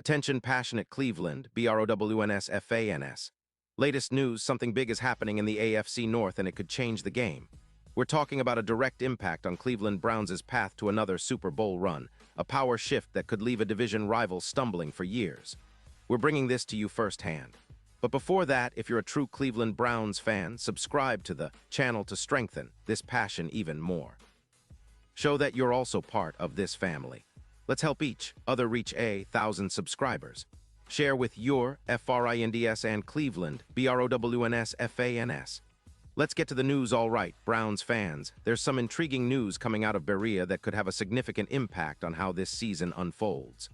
Attention passionate Cleveland, BROWNS. Latest news, something big is happening in the AFC North and it could change the game. We're talking about a direct impact on Cleveland Browns' path to another Super Bowl run, a power shift that could leave a division rival stumbling for years. We're bringing this to you firsthand. But before that, if you're a true Cleveland Browns fan, subscribe to the channel to strengthen this passion even more. Show that you're also part of this family. Let's help each other reach 1,000 subscribers. Share with your FRINDS and Cleveland, BROWNS. Let's get to the news. All right, Browns fans, there's some intriguing news coming out of Berea that could have a significant impact on how this season unfolds.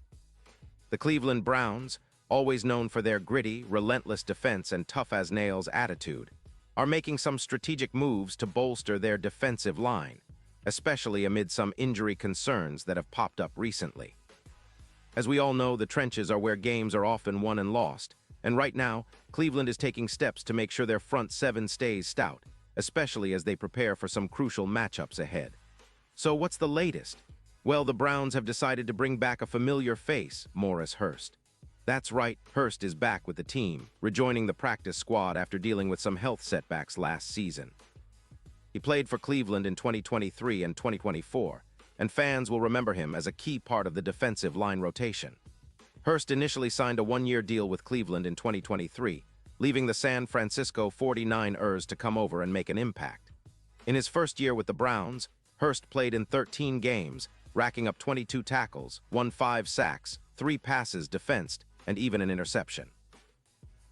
The Cleveland Browns, always known for their gritty, relentless defense and tough-as-nails attitude, are making some strategic moves to bolster their defensive line, especially amid some injury concerns that have popped up recently. As we all know, the trenches are where games are often won and lost, and right now, Cleveland is taking steps to make sure their front seven stays stout, especially as they prepare for some crucial matchups ahead. So what's the latest? Well, the Browns have decided to bring back a familiar face, Maurice Hurst. That's right, Hurst is back with the team, rejoining the practice squad after dealing with some health setbacks last season. He played for Cleveland in 2023 and 2024, and fans will remember him as a key part of the defensive line rotation. Hurst initially signed a one-year deal with Cleveland in 2023, leaving the San Francisco 49ers to come over and make an impact. In his first year with the Browns, Hurst played in 13 games, racking up 22 tackles, won 5 sacks, 3 passes defensed, and even an interception.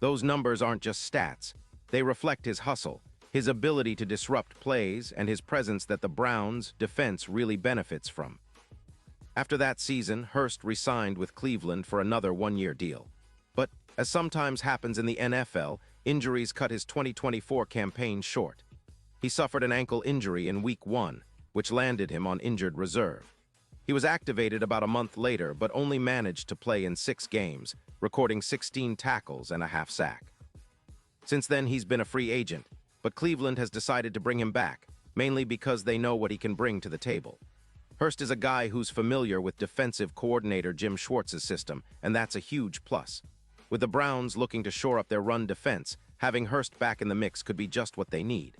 Those numbers aren't just stats. They reflect his hustle, his ability to disrupt plays, and his presence that the Browns' defense really benefits from. After that season, Hurst re-signed with Cleveland for another one-year deal. But, as sometimes happens in the NFL, injuries cut his 2024 campaign short. He suffered an ankle injury in Week 1, which landed him on injured reserve. He was activated about a month later, but only managed to play in 6 games, recording 16 tackles and a half sack. Since then, he's been a free agent, but Cleveland has decided to bring him back, mainly because they know what he can bring to the table. Hurst is a guy who's familiar with defensive coordinator Jim Schwartz's system, and that's a huge plus. With the Browns looking to shore up their run defense, having Hurst back in the mix could be just what they need.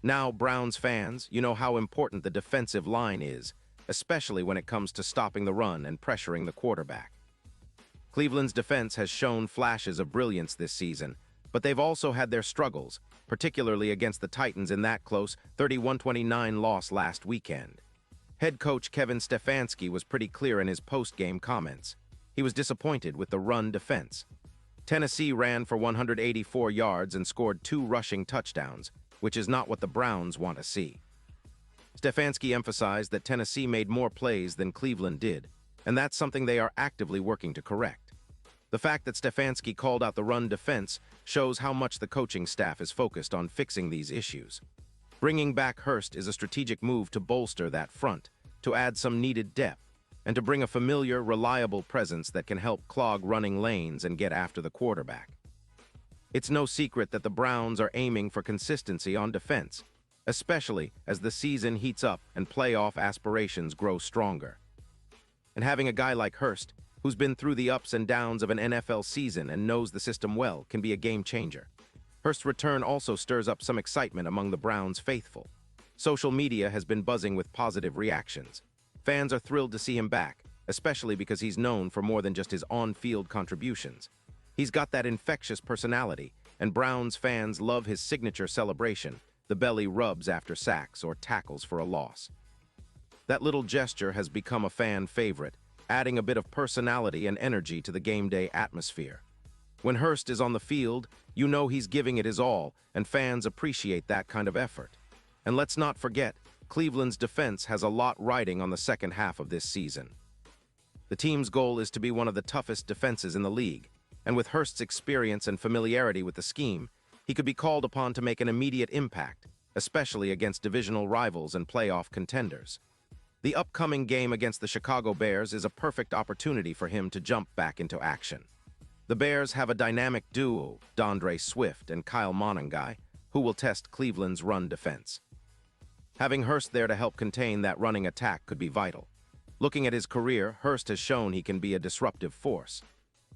Now, Browns fans, you know how important the defensive line is, especially when it comes to stopping the run and pressuring the quarterback. Cleveland's defense has shown flashes of brilliance this season, but they've also had their struggles, particularly against the Titans in that close 31-29 loss last weekend. Head coach Kevin Stefanski was pretty clear in his post-game comments. He was disappointed with the run defense. Tennessee ran for 184 yards and scored 2 rushing touchdowns, which is not what the Browns want to see. Stefanski emphasized that Tennessee made more plays than Cleveland did, and that's something they are actively working to correct. The fact that Stefanski called out the run defense shows how much the coaching staff is focused on fixing these issues. Bringing back Hurst is a strategic move to bolster that front, to add some needed depth, and to bring a familiar, reliable presence that can help clog running lanes and get after the quarterback. It's no secret that the Browns are aiming for consistency on defense, especially as the season heats up and playoff aspirations grow stronger. And having a guy like Hurst, who's been through the ups and downs of an NFL season and knows the system well, can be a game changer. Hurst's return also stirs up some excitement among the Browns faithful. Social media has been buzzing with positive reactions. Fans are thrilled to see him back, especially because he's known for more than just his on-field contributions. He's got that infectious personality, and Browns fans love his signature celebration, the belly rubs after sacks or tackles for a loss. That little gesture has become a fan favorite, adding a bit of personality and energy to the game day atmosphere. When Hurst is on the field, you know he's giving it his all, and fans appreciate that kind of effort. And let's not forget, Cleveland's defense has a lot riding on the second half of this season. The team's goal is to be one of the toughest defenses in the league, and with Hurst's experience and familiarity with the scheme, he could be called upon to make an immediate impact, especially against divisional rivals and playoff contenders. The upcoming game against the Chicago Bears is a perfect opportunity for him to jump back into action. The Bears have a dynamic duo, D'Andre Swift and Kyle Monangai, who will test Cleveland's run defense. Having Hurst there to help contain that running attack could be vital. Looking at his career, Hurst has shown he can be a disruptive force.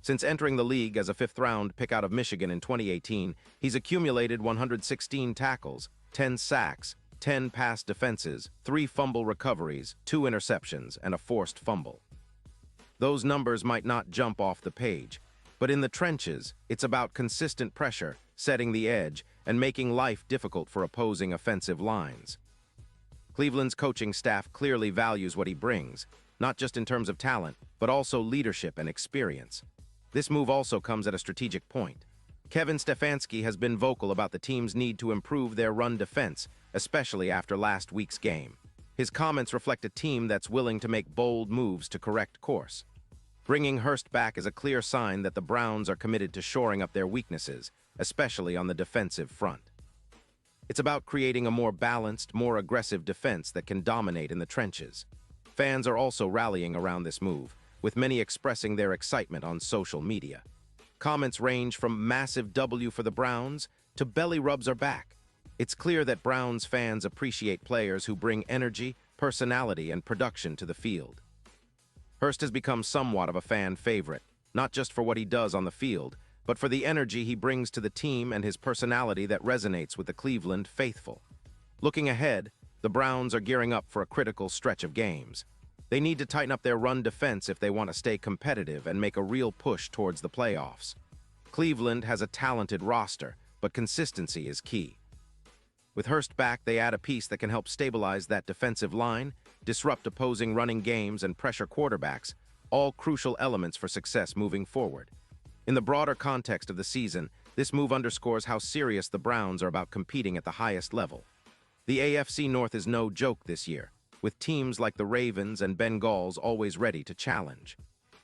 Since entering the league as a fifth-round pick out of Michigan in 2018, he's accumulated 116 tackles, 10 sacks, 10 pass defenses, 3 fumble recoveries, 2 interceptions, and a forced fumble. Those numbers might not jump off the page, but in the trenches, it's about consistent pressure, setting the edge, and making life difficult for opposing offensive lines. Cleveland's coaching staff clearly values what he brings, not just in terms of talent, but also leadership and experience. This move also comes at a strategic point. Kevin Stefanski has been vocal about the team's need to improve their run defense, especially after last week's game. His comments reflect a team that's willing to make bold moves to correct course. Bringing Hurst back is a clear sign that the Browns are committed to shoring up their weaknesses, especially on the defensive front. It's about creating a more balanced, more aggressive defense that can dominate in the trenches. Fans are also rallying around this move, with many expressing their excitement on social media. Comments range from massive W for the Browns to belly rubs are back. It's clear that Browns fans appreciate players who bring energy, personality, and production to the field. Hurst has become somewhat of a fan favorite, not just for what he does on the field, but for the energy he brings to the team and his personality that resonates with the Cleveland faithful. Looking ahead, the Browns are gearing up for a critical stretch of games. They need to tighten up their run defense if they want to stay competitive and make a real push towards the playoffs. Cleveland has a talented roster, but consistency is key. With Hurst back, they add a piece that can help stabilize that defensive line, disrupt opposing running games, and pressure quarterbacks, all crucial elements for success moving forward. In the broader context of the season, this move underscores how serious the Browns are about competing at the highest level. The AFC North is no joke this year, with teams like the Ravens and Bengals always ready to challenge.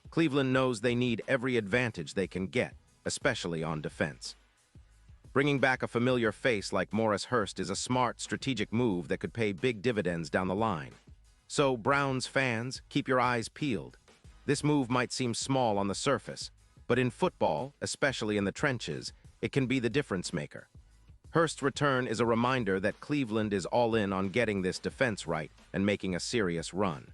Cleveland knows they need every advantage they can get, especially on defense. Bringing back a familiar face like Morris Hurst is a smart, strategic move that could pay big dividends down the line. So, Browns fans, keep your eyes peeled. This move might seem small on the surface, but in football, especially in the trenches, it can be the difference maker. Hurst's return is a reminder that Cleveland is all in on getting this defense right and making a serious run.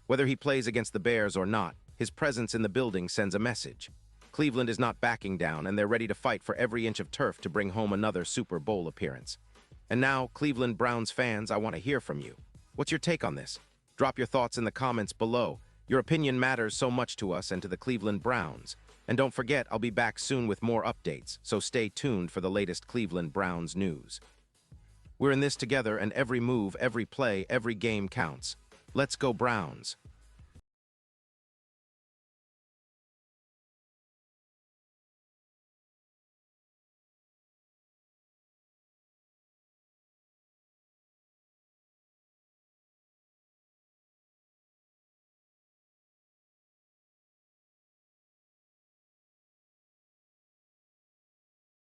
Whether he plays against the Bears or not, his presence in the building sends a message. Cleveland is not backing down, and they're ready to fight for every inch of turf to bring home another Super Bowl appearance. And now, Cleveland Browns fans, I want to hear from you. What's your take on this? Drop your thoughts in the comments below. Your opinion matters so much to us and to the Cleveland Browns. And don't forget, I'll be back soon with more updates, so stay tuned for the latest Cleveland Browns news. We're in this together, and every move, every play, every game counts. Let's go Browns!